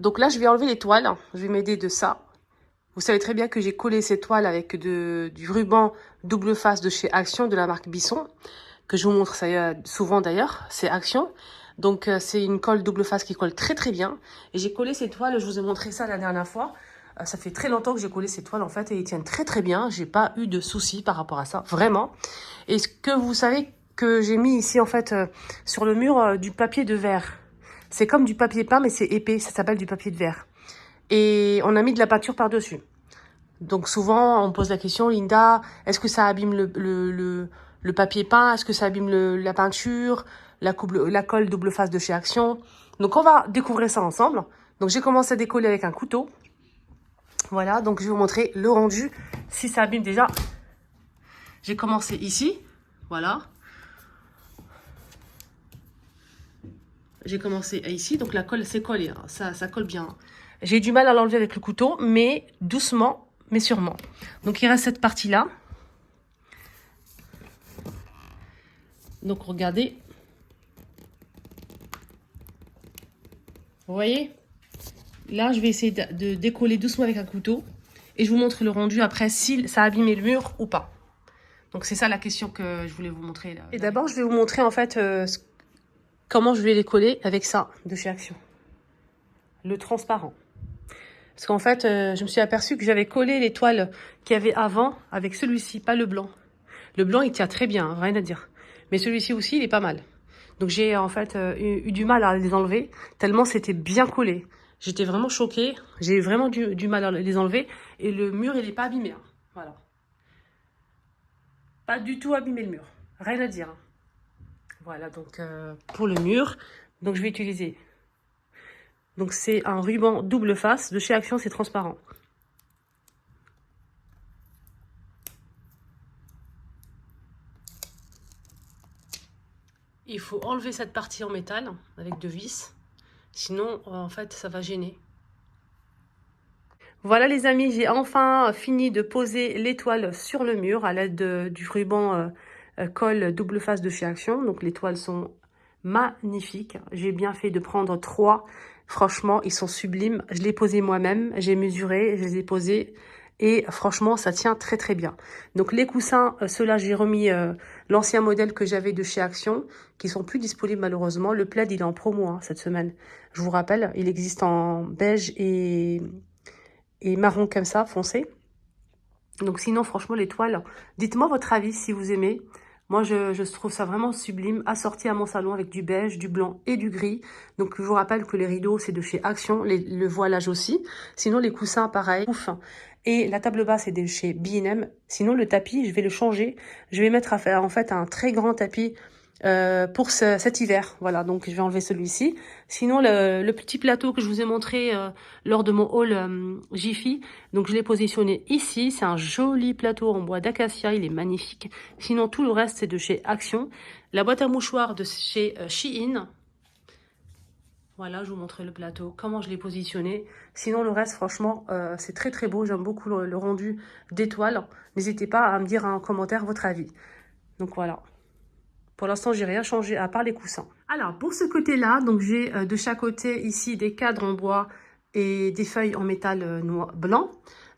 Donc là, je vais enlever les toiles. Je vais m'aider de ça. Vous savez très bien que j'ai collé ces toiles avec du ruban double face de chez Action, de la marque Bisson, que je vous montre ça souvent d'ailleurs. C'est Action. Donc c'est une colle double face qui colle très très bien. Et j'ai collé ces toiles, je vous ai montré ça la dernière fois. Ça fait très longtemps que j'ai collé ces toiles en fait et ils tiennent très très bien. J'ai pas eu de soucis par rapport à ça, vraiment. Et ce que vous savez que j'ai mis ici en fait sur le mur du papier de verre. C'est comme du papier peint mais c'est épais, ça s'appelle du papier de verre. Et on a mis de la peinture par-dessus. Donc souvent, on me pose la question, Linda, est-ce que ça abîme le papier peint? Est-ce que ça abîme la peinture? La colle double face de chez Action? Donc on va découvrir ça ensemble. Donc j'ai commencé à décoller avec un couteau. Voilà, donc je vais vous montrer le rendu, si ça abîme déjà. J'ai commencé ici, voilà. J'ai commencé ici, donc la colle s'est collée, hein. Ça colle bien. J'ai du mal à l'enlever avec le couteau, mais doucement, mais sûrement. Donc il reste cette partie-là. Donc regardez. Vous voyez? Là, je vais essayer de décoller doucement avec un couteau. Et je vous montre le rendu après, si ça a abîmé le mur ou pas. Donc c'est ça la question que je voulais vous montrer. Là. Et d'abord, je vais vous montrer en fait comment je vais les coller avec ça de chez Action. Le transparent. Parce qu'en fait, je me suis aperçue que j'avais collé les toiles qu'il y avait avant avec celui-ci, pas le blanc. Le blanc, il tient très bien, hein, rien à dire. Mais celui-ci aussi, il est pas mal. Donc j'ai en fait eu du mal à les enlever, tellement c'était bien collé. J'étais vraiment choquée, j'ai eu vraiment du mal à les enlever. Et le mur, il n'est pas abîmé. Hein. Voilà. Pas du tout abîmé le mur, rien à dire. Hein. Voilà, donc pour le mur, donc je vais utiliser. Donc c'est un ruban double face de chez Action, c'est transparent. Il faut enlever cette partie en métal avec deux vis, sinon en fait ça va gêner. Voilà les amis, j'ai enfin fini de poser l'étoile sur le mur à l'aide du ruban colle double face de chez Action. Donc les toiles sont magnifiques. J'ai bien fait de prendre 3. Franchement, ils sont sublimes. Je les ai posés moi-même, j'ai mesuré, je les ai posés. Et franchement, ça tient très très bien. Donc les coussins, ceux-là, j'ai remis l'ancien modèle que j'avais de chez Action, qui sont plus disponibles malheureusement. Le plaid, il est en promo hein, cette semaine. Je vous rappelle, il existe en beige et marron comme ça, foncé. Donc sinon, franchement, les toiles, dites-moi votre avis si vous aimez. Moi, je trouve ça vraiment sublime, assorti à mon salon avec du beige, du blanc et du gris. Donc, je vous rappelle que les rideaux, c'est de chez Action, le voilage aussi. Sinon, les coussins, pareil. Ouf. Et la table basse, c'est de chez B&M. Sinon, le tapis, je vais le changer. Je vais mettre à faire, en fait, un très grand tapis pour cet hiver. Voilà, donc je vais enlever celui-ci. Sinon, le petit plateau que je vous ai montré lors de mon haul Jiffy, donc je l'ai positionné ici. C'est un joli plateau en bois d'acacia, il est magnifique. Sinon, tout le reste, c'est de chez Action. La boîte à mouchoirs de chez Shein. Voilà, je vous montre le plateau, comment je l'ai positionné. Sinon, le reste, franchement, c'est très très beau. J'aime beaucoup le rendu d'étoiles. N'hésitez pas à me dire en commentaire votre avis. Donc voilà. Pour l'instant, j'ai rien changé à part les coussins. Alors, pour ce côté-là, donc j'ai de chaque côté ici des cadres en bois et des feuilles en métal blanc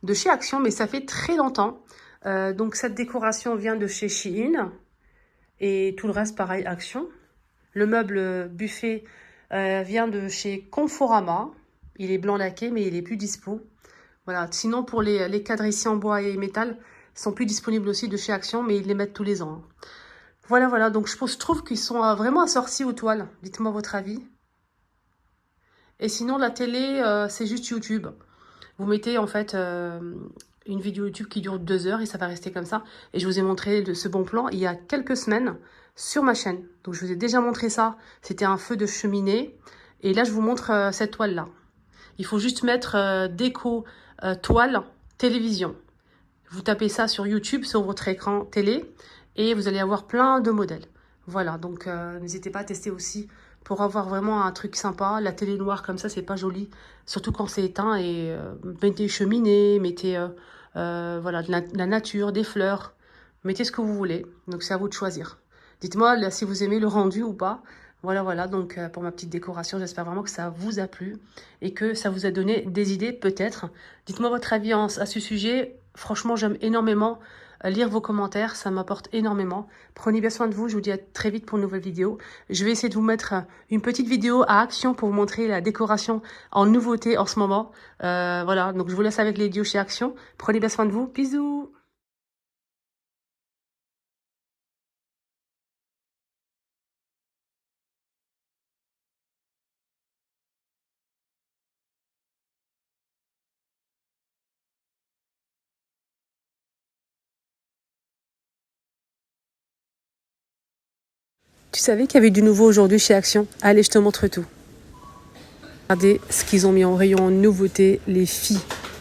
de chez Action, mais ça fait très longtemps. Donc cette décoration vient de chez Shein et tout le reste pareil Action. Le meuble buffet vient de chez Conforama. Il est blanc laqué, mais il est plus dispo. Voilà. Sinon, pour les cadres ici en bois et métal, sont plus disponibles aussi de chez Action, mais ils les mettent tous les ans. Voilà, voilà, donc je trouve qu'ils sont vraiment assortis aux toiles. Dites-moi votre avis. Et sinon, la télé, c'est juste YouTube. Vous mettez en fait une vidéo YouTube qui dure 2 heures et ça va rester comme ça. Et je vous ai montré ce bon plan il y a quelques semaines sur ma chaîne. Donc, je vous ai déjà montré ça. C'était un feu de cheminée. Et là, je vous montre cette toile-là. Il faut juste mettre déco, toile, télévision. Vous tapez ça sur YouTube, sur votre écran télé. Et vous allez avoir plein de modèles. Voilà, donc n'hésitez pas à tester aussi pour avoir vraiment un truc sympa. La télé noire comme ça, c'est pas joli. Surtout quand c'est éteint. Et mettez cheminée, mettez voilà, de la nature, des fleurs. Mettez ce que vous voulez. Donc c'est à vous de choisir. Dites-moi si vous aimez le rendu ou pas. Voilà, donc pour ma petite décoration, j'espère vraiment que ça vous a plu et que ça vous a donné des idées peut-être. Dites-moi votre avis à ce sujet. Franchement, j'aime énormément lire vos commentaires, ça m'apporte énormément. Prenez bien soin de vous, je vous dis à très vite pour une nouvelle vidéo. Je vais essayer de vous mettre une petite vidéo à Action pour vous montrer la décoration en nouveauté en ce moment. Voilà, donc je vous laisse avec les vidéos chez Action. Prenez bien soin de vous, bisous! Tu savais qu'il y avait du nouveau aujourd'hui chez Action? Allez, je te montre tout. Regardez ce qu'ils ont mis en rayon en nouveauté, les filles.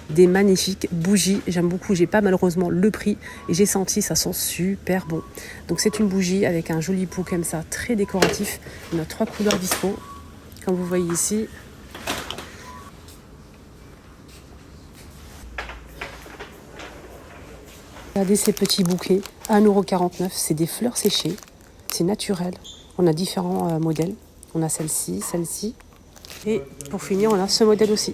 Des magnifiques bougies, j'aime beaucoup, j'ai pas malheureusement le prix et j'ai senti ça sent super bon. Donc c'est une bougie avec un joli pot comme ça, très décoratif. On a 3 couleurs dispo, comme vous voyez ici. Regardez ces petits bouquets, 1,49 €, c'est des fleurs séchées, c'est naturel. On a différents modèles, on a celle-ci, celle-ci et pour finir on a ce modèle aussi.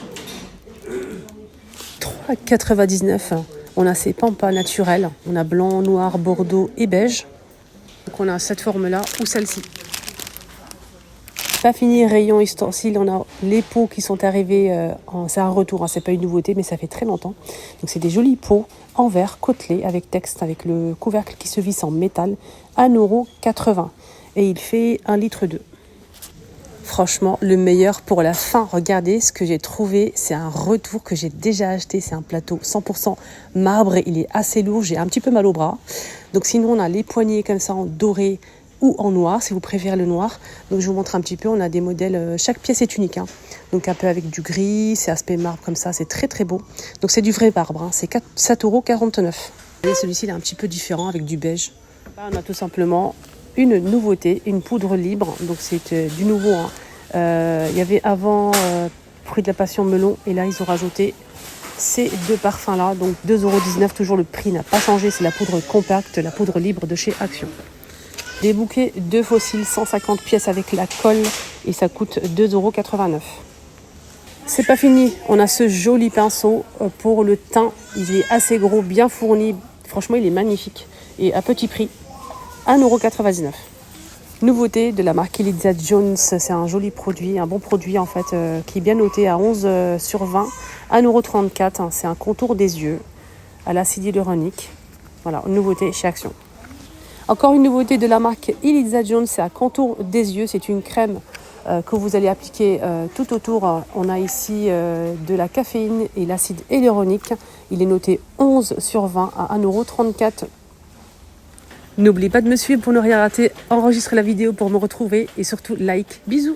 3,99 €. On a ces pampas naturels. On a blanc, noir, bordeaux et beige. Donc on a cette forme-là ou celle-ci. Pas fini, rayon ustensiles. On a les pots qui sont arrivés. C'est un retour, hein, c'est pas une nouveauté, mais ça fait très longtemps. Donc c'est des jolis pots en verre côtelés avec texte, avec le couvercle qui se visse en métal. 1,80 €. Et il fait 1,2 litre. Franchement, le meilleur pour la fin. Regardez ce que j'ai trouvé. C'est un retour que j'ai déjà acheté. C'est un plateau 100% marbre. Il est assez lourd. J'ai un petit peu mal au bras. Donc sinon, on a les poignées comme ça en doré ou en noir, si vous préférez le noir. Donc je vous montre un petit peu. On a des modèles. Chaque pièce est unique, hein. Donc un peu avec du gris. C'est aspect marbre comme ça. C'est très très beau. Donc c'est du vrai marbre, hein. C'est 7,49 €. Et celui-ci, il est un petit peu différent avec du beige. Là, on a tout simplement une nouveauté, une poudre libre, donc c'est du nouveau, hein. Il y avait avant fruit de la passion melon et là ils ont rajouté ces deux parfums là, donc 2,19 €, toujours le prix n'a pas changé, c'est la poudre compacte, la poudre libre de chez Action. Des bouquets de fossiles, 150 pièces avec la colle et ça coûte 2,89 €. C'est pas fini, on a ce joli pinceau pour le teint, il est assez gros, bien fourni, franchement il est magnifique et à petit prix. 1,99 €. Nouveauté de la marque Elisa Jones, c'est un joli produit, un bon produit en fait, qui est bien noté à 11 sur 20, 1,34 €. C'est un contour des yeux à l'acide hyaluronique. Voilà, une nouveauté chez Action. Encore une nouveauté de la marque Elisa Jones, c'est un contour des yeux. C'est une crème que vous allez appliquer tout autour. On a ici de la caféine et l'acide hyaluronique. Il est noté 11 sur 20 à 1,34 €. N'oubliez pas de me suivre pour ne rien rater, enregistrez la vidéo pour me retrouver et surtout like. Bisous!